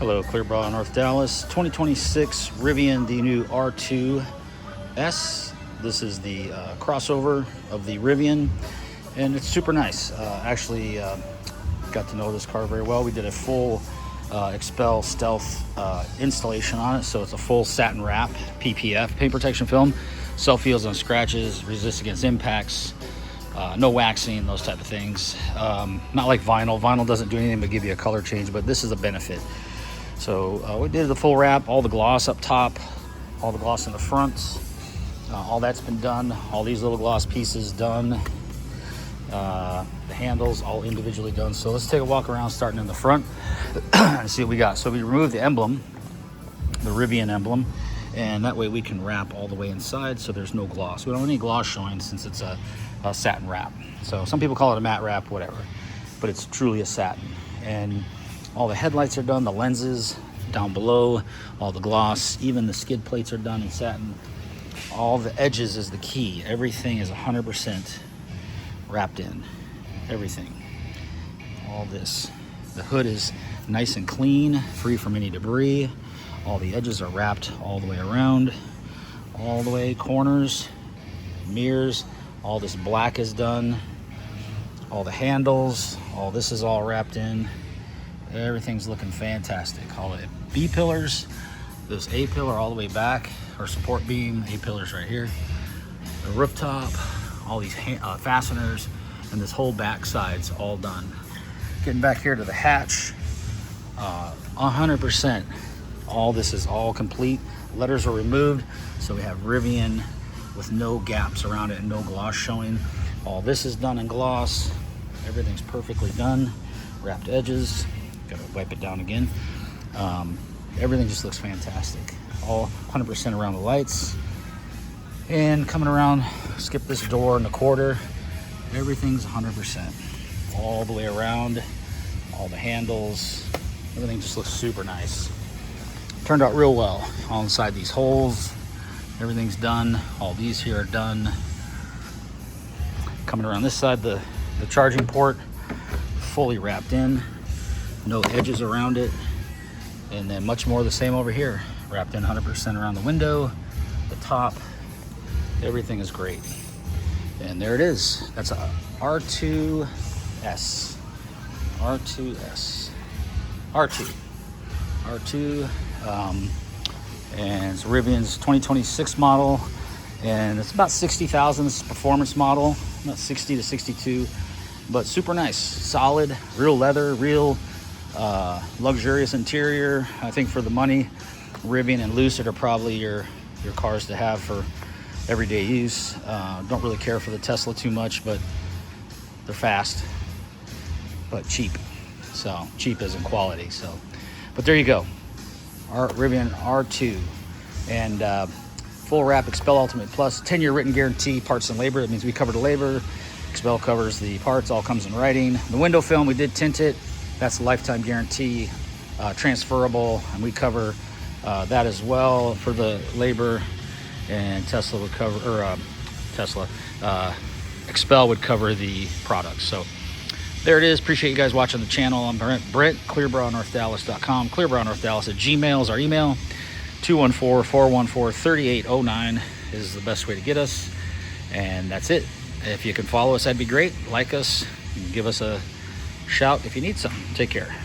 Hello, Clearbrow, North Dallas. 2026 Rivian, the new R2S. This is the crossover of the Rivian, and it's super nice. Actually, got to know this car very well. We did a full Xpel Stealth installation on it, so it's a full satin wrap PPF, paint protection film. Self-heals on scratches, resists against impacts, no waxing, those type of things. Not like vinyl. Vinyl doesn't do anything but give you a color change, but this is a benefit. So we did the full wrap, all the gloss up top, all the gloss in the front, all that's been done, all these little gloss pieces done, the handles all individually done. So let's take a walk around starting in the front and see what we got. So we removed the emblem, the Rivian emblem, and that way we can wrap all the way inside so there's no gloss. We don't have any gloss showing since it's a satin wrap. So some people call it a matte wrap, whatever, but it's truly a satin. And all the headlights are done, the lenses down below, all the gloss, even the skid plates are done in satin. All the edges is the key. Everything is 100% wrapped in, everything. All this. The hood is nice and clean, free from any debris. All the edges are wrapped all the way around, all the way corners, mirrors, all this black is done. All the handles, all this is all wrapped in. Everything's looking fantastic. All the B pillars, this A pillar all the way back, or support beam, A pillars right here. The rooftop, all these fasteners, and this whole back side's all done. Getting back here to the hatch, 100%. All this is all complete. Letters are removed, so we have Rivian with no gaps around it and no gloss showing. All this is done in gloss. Everything's perfectly done. Wrapped edges. Gotta wipe it down again. Everything just looks fantastic. All 100% around the lights. And coming around, skip this door and the quarter. Everything's 100%. All the way around. All the handles. Everything just looks super nice. Turned out real well. All inside these holes. Everything's done. All these here are done. Coming around this side, the charging port, fully wrapped in. No edges around it. And then much more the same over here. Wrapped in 100% around the window, the top. Everything is great. And there it is. That's a R2S. R2S. R2. And it's Rivian's 2026 model. And it's about 60,000. It's a performance model. About 60 to 62. But super nice. Solid. Real leather. Real luxurious interior. I think for the money, Rivian and Lucid are probably your cars to have for everyday use. Don't really care for the Tesla too much, but they're fast, but cheap. So cheap as in quality. So, but there you go. Rivian R2 and full wrap Xpel Ultimate Plus, 10-year written guarantee, parts and labor. That means we cover the labor. Xpel covers the parts. All comes in writing. The window film, we did tint it. That's a lifetime guarantee, transferable, and we cover that as well for the labor. And Tesla would cover, or Xpel would cover the products. So there it is. Appreciate you guys watching the channel. I'm Brent, clearbrownnorthdallas.com. clearbrownnorthdallas@gmail is our email. 214-414-3809 is the best way to get us. And that's it. If you can follow us, that'd be great. Like us, and give us a shout if you need something. Take care.